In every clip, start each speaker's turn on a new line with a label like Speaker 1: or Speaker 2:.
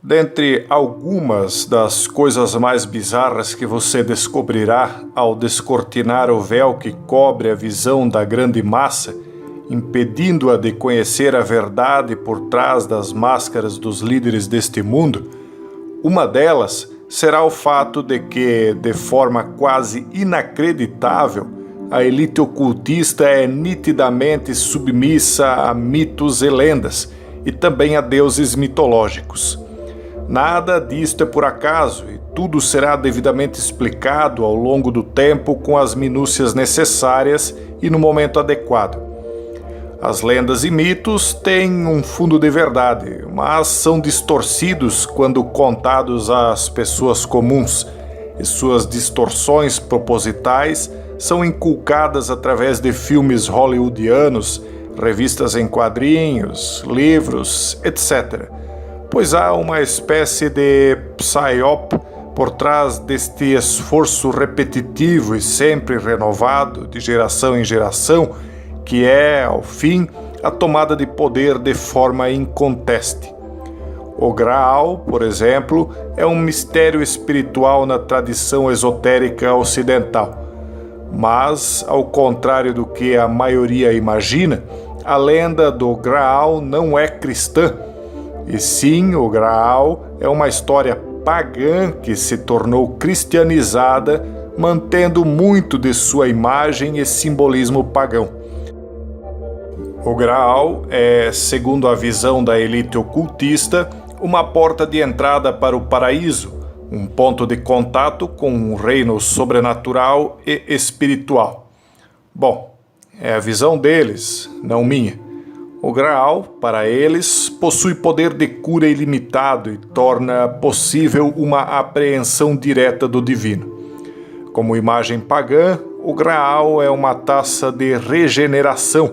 Speaker 1: Dentre algumas das coisas mais bizarras que você descobrirá ao descortinar o véu que cobre a visão da grande massa, impedindo-a de conhecer a verdade por trás das máscaras dos líderes deste mundo, uma delas será o fato de que, de forma quase inacreditável, a elite ocultista é nitidamente submissa a mitos e lendas, e também a deuses mitológicos. Nada disto é por acaso, e tudo será devidamente explicado ao longo do tempo com as minúcias necessárias e no momento adequado. As lendas e mitos têm um fundo de verdade, mas são distorcidos quando contados às pessoas comuns, e suas distorções propositais são inculcadas através de filmes hollywoodianos, revistas em quadrinhos, livros, etc., pois há uma espécie de psyop por trás deste esforço repetitivo e sempre renovado, de geração em geração, que é, ao fim, a tomada de poder de forma inconteste. O Graal, por exemplo, é um mistério espiritual na tradição esotérica ocidental. Mas, ao contrário do que a maioria imagina, a lenda do Graal não é cristã. E sim, o Graal é uma história pagã que se tornou cristianizada, mantendo muito de sua imagem e simbolismo pagão. O Graal é, segundo a visão da elite ocultista, uma porta de entrada para o paraíso, um ponto de contato com um reino sobrenatural e espiritual. Bom, é a visão deles, não minha. O Graal, para eles, possui poder de cura ilimitado e torna possível uma apreensão direta do divino. Como imagem pagã, o Graal é uma taça de regeneração,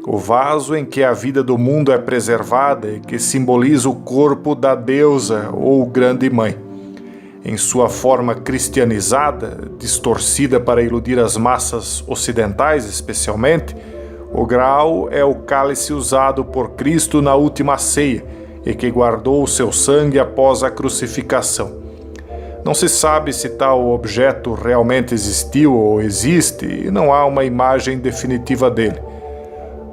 Speaker 1: o vaso em que a vida do mundo é preservada e que simboliza o corpo da deusa ou grande mãe. Em sua forma cristianizada, distorcida para iludir as massas ocidentais especialmente, o Graal é o cálice usado por Cristo na última ceia e que guardou o seu sangue após a crucificação. Não se sabe se tal objeto realmente existiu ou existe e não há uma imagem definitiva dele.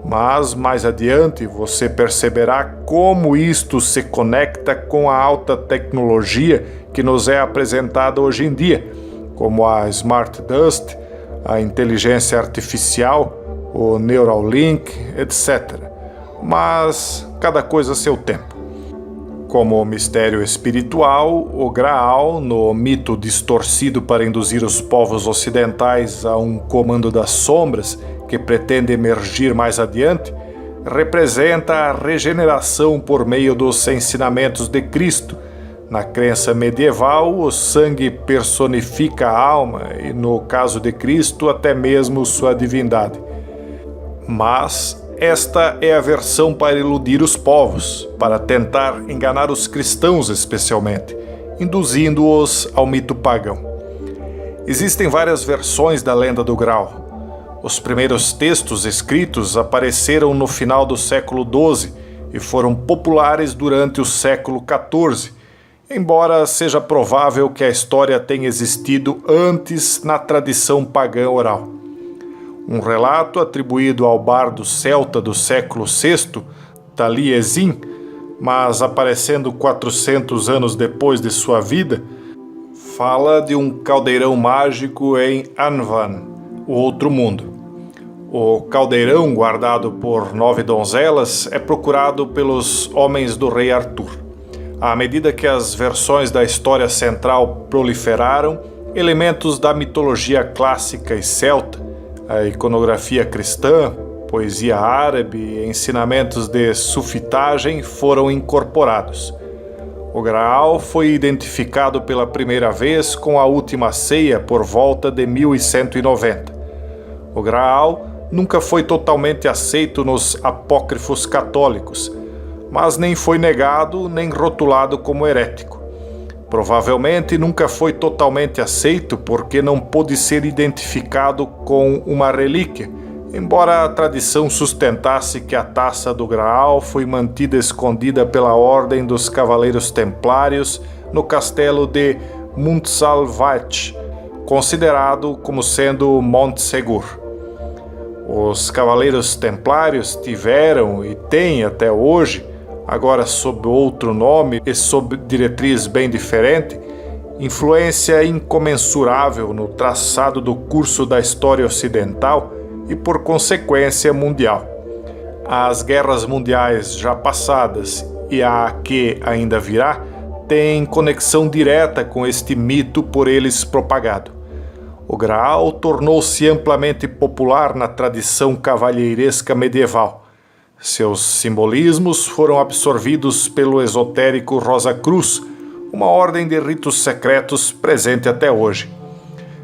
Speaker 1: Mas, mais adiante, você perceberá como isto se conecta com a alta tecnologia que nos é apresentada hoje em dia, como a Smart Dust, a inteligência artificial, o Neuralink, etc. Mas cada coisa a seu tempo. Como mistério espiritual, o Graal, no mito distorcido para induzir os povos ocidentais a um comando das sombras que pretende emergir mais adiante, representa a regeneração por meio dos ensinamentos de Cristo. Na crença medieval, o sangue personifica a alma e, no caso de Cristo, até mesmo sua divindade. Mas esta é a versão para iludir os povos, para tentar enganar os cristãos especialmente, induzindo-os ao mito pagão. Existem várias versões da lenda do Graal. Os primeiros textos escritos apareceram no final do século XII e foram populares durante o século XIV, embora seja provável que a história tenha existido antes na tradição pagã oral. Um relato atribuído ao bardo celta do século VI, Taliesin, mas aparecendo 400 anos depois de sua vida, fala de um caldeirão mágico em Anvan, o outro mundo. O caldeirão, guardado por 9 donzelas, é procurado pelos homens do rei Arthur. À medida que as versões da história central proliferaram, elementos da mitologia clássica e celta, a iconografia cristã, poesia árabe e ensinamentos de sufitagem foram incorporados. O Graal foi identificado pela primeira vez com a Última Ceia por volta de 1190. O Graal nunca foi totalmente aceito nos apócrifos católicos, mas nem foi negado nem rotulado como herético. Provavelmente nunca foi totalmente aceito porque não pôde ser identificado com uma relíquia, embora a tradição sustentasse que a taça do Graal foi mantida escondida pela Ordem dos Cavaleiros Templários no castelo de Montsalvat, considerado como sendo Montsegur. Os Cavaleiros Templários tiveram e têm até hoje, agora sob outro nome e sob diretriz bem diferente, influência incomensurável no traçado do curso da história ocidental e, por consequência, mundial. As guerras mundiais já passadas e a que ainda virá têm conexão direta com este mito por eles propagado. O Graal tornou-se amplamente popular na tradição cavalheiresca medieval. Seus simbolismos foram absorvidos pelo esotérico Rosa Cruz, uma ordem de ritos secretos presente até hoje.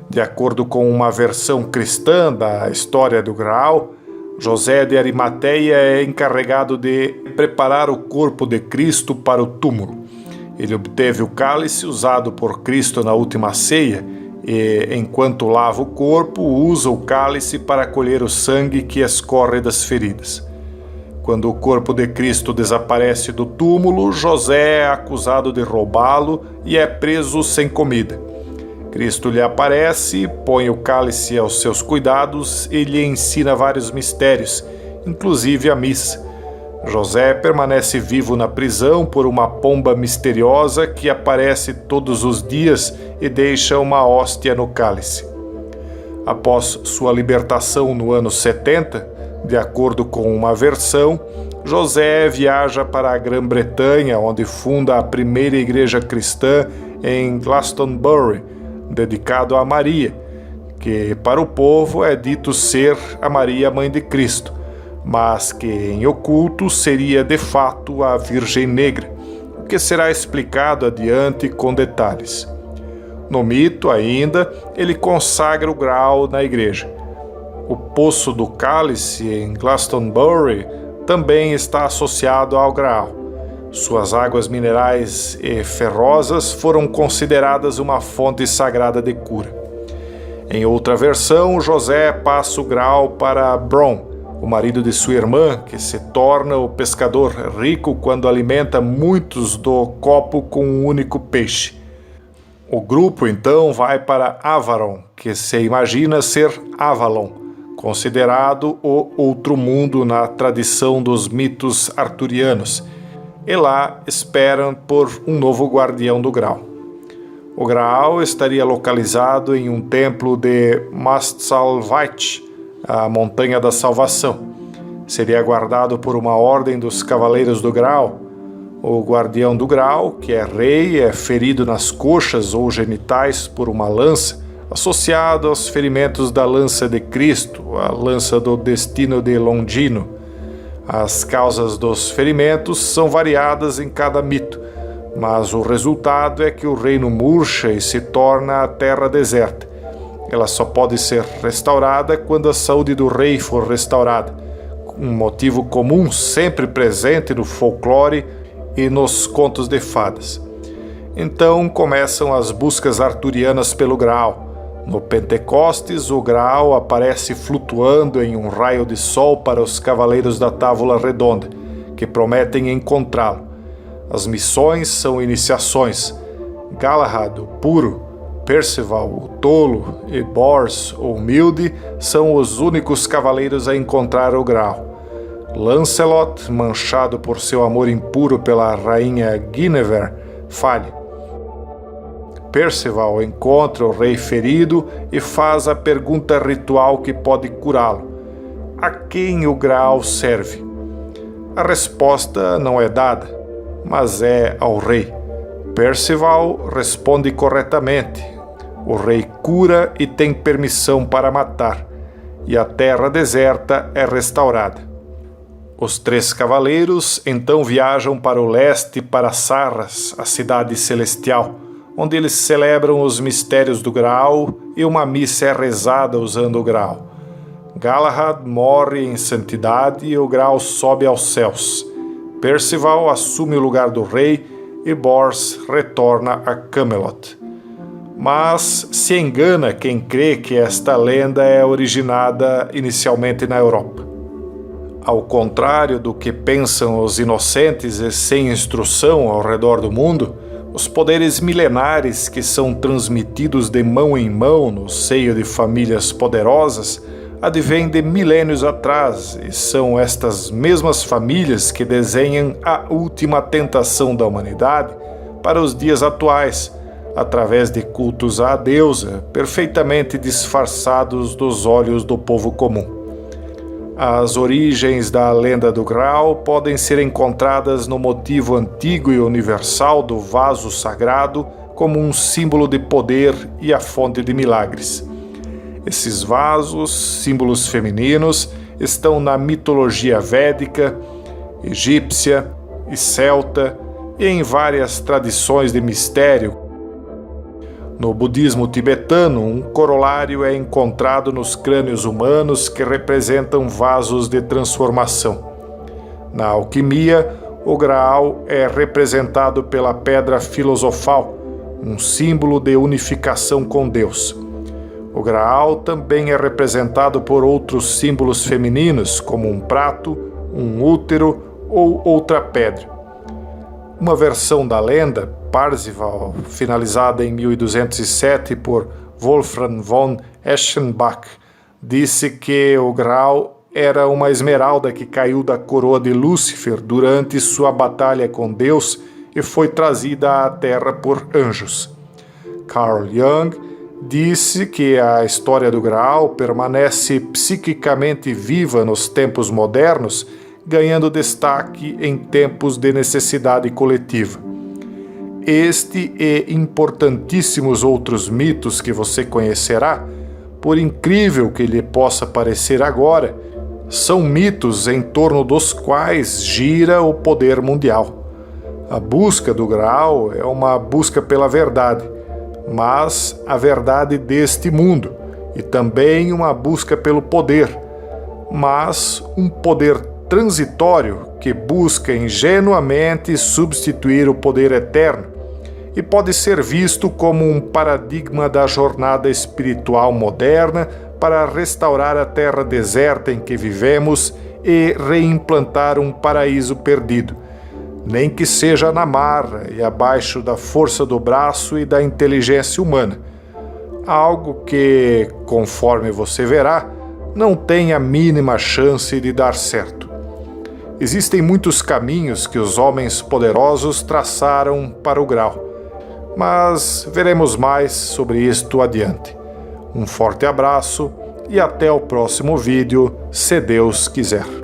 Speaker 1: De acordo com uma versão cristã da história do Graal, José de Arimateia é encarregado de preparar o corpo de Cristo para o túmulo. Ele obteve o cálice usado por Cristo na última ceia e, enquanto lava o corpo, usa o cálice para colher o sangue que escorre das feridas. Quando o corpo de Cristo desaparece do túmulo, José é acusado de roubá-lo e é preso sem comida. Cristo lhe aparece, põe o cálice aos seus cuidados e lhe ensina vários mistérios, inclusive a missa. José permanece vivo na prisão por uma pomba misteriosa que aparece todos os dias e deixa uma hóstia no cálice. Após sua libertação no ano 70, de acordo com uma versão, José viaja para a Grã-Bretanha, onde funda a primeira igreja cristã em Glastonbury, dedicado a Maria, que para o povo é dito ser a Maria, mãe de Cristo, mas que em oculto seria de fato a Virgem Negra, o que será explicado adiante com detalhes. No mito, ainda, ele consagra o Graal na igreja. O Poço do Cálice, em Glastonbury, também está associado ao Graal. Suas águas minerais e ferrosas foram consideradas uma fonte sagrada de cura. Em outra versão, José passa o Graal para Bron, o marido de sua irmã, que se torna o pescador rico quando alimenta muitos do copo com um único peixe. O grupo então vai para Avaron, que se imagina ser Avalon, considerado o outro mundo na tradição dos mitos arturianos, e lá esperam por um novo guardião do Graal. O Graal estaria localizado em um templo de Montsalvat, a Montanha da Salvação. Seria guardado por uma ordem dos Cavaleiros do Graal. O guardião do Graal, que é rei, é ferido nas coxas ou genitais por uma lança, associado aos ferimentos da lança de Cristo, a lança do destino de Longino. As causas dos ferimentos são variadas em cada mito, mas o resultado é que o reino murcha e se torna a terra deserta. Ela só pode ser restaurada quando a saúde do rei for restaurada, um motivo comum sempre presente no folclore e nos contos de fadas. Então começam as buscas arturianas pelo Graal. No Pentecostes, o Graal aparece flutuando em um raio de sol para os Cavaleiros da Távola Redonda, que prometem encontrá-lo. As missões são iniciações. Galahad, o puro, Percival, o tolo, e Bors, o humilde, são os únicos cavaleiros a encontrar o Graal. Lancelot, manchado por seu amor impuro pela rainha Guinevere, falha. Percival encontra o rei ferido e faz a pergunta ritual que pode curá-lo: a quem o Graal serve? A resposta não é dada, mas é ao rei. Percival responde corretamente. O rei cura e tem permissão para matar, e a terra deserta é restaurada. Os três cavaleiros então viajam para o leste, para Sarras, a cidade celestial, onde eles celebram os mistérios do Graal e uma missa é rezada usando o Graal. Galahad morre em santidade e o Graal sobe aos céus. Percival assume o lugar do rei e Bors retorna a Camelot. mas se engana quem crê que esta lenda é originada inicialmente na Europa. Ao contrário do que pensam os inocentes e sem instrução ao redor do mundo, os poderes milenares que são transmitidos de mão em mão no seio de famílias poderosas advêm de milênios atrás, e são estas mesmas famílias que desenham a última tentação da humanidade para os dias atuais, através de cultos à deusa, perfeitamente disfarçados dos olhos do povo comum. As origens da lenda do Graal podem ser encontradas no motivo antigo e universal do vaso sagrado como um símbolo de poder e a fonte de milagres. Esses vasos, símbolos femininos, estão na mitologia védica, egípcia e celta e em várias tradições de mistério. No budismo tibetano, um corolário é encontrado nos crânios humanos que representam vasos de transformação. Na alquimia, o Graal é representado pela pedra filosofal, um símbolo de unificação com Deus. O Graal também é representado por outros símbolos femininos, como um prato, um útero ou outra pedra. Uma versão da lenda, Parzival, finalizada em 1207 por Wolfram von Eschenbach, disse que o Graal era uma esmeralda que caiu da coroa de Lúcifer durante sua batalha com Deus e foi trazida à Terra por anjos. Carl Jung disse que a história do Graal permanece psiquicamente viva nos tempos modernos, ganhando destaque em tempos de necessidade coletiva. Este e importantíssimos outros mitos que você conhecerá, por incrível que lhe possa parecer agora, são mitos em torno dos quais gira o poder mundial. A busca do Graal é uma busca pela verdade, mas a verdade deste mundo, e também uma busca pelo poder, mas um poder transitório que busca ingenuamente substituir o poder eterno e pode ser visto como um paradigma da jornada espiritual moderna para restaurar a terra deserta em que vivemos e reimplantar um paraíso perdido, nem que seja na marra e abaixo da força do braço e da inteligência humana. Algo que, conforme você verá, não tem a mínima chance de dar certo. Existem muitos caminhos que os homens poderosos traçaram para o Graal, mas veremos mais sobre isto adiante. Um forte abraço e até o próximo vídeo, se Deus quiser.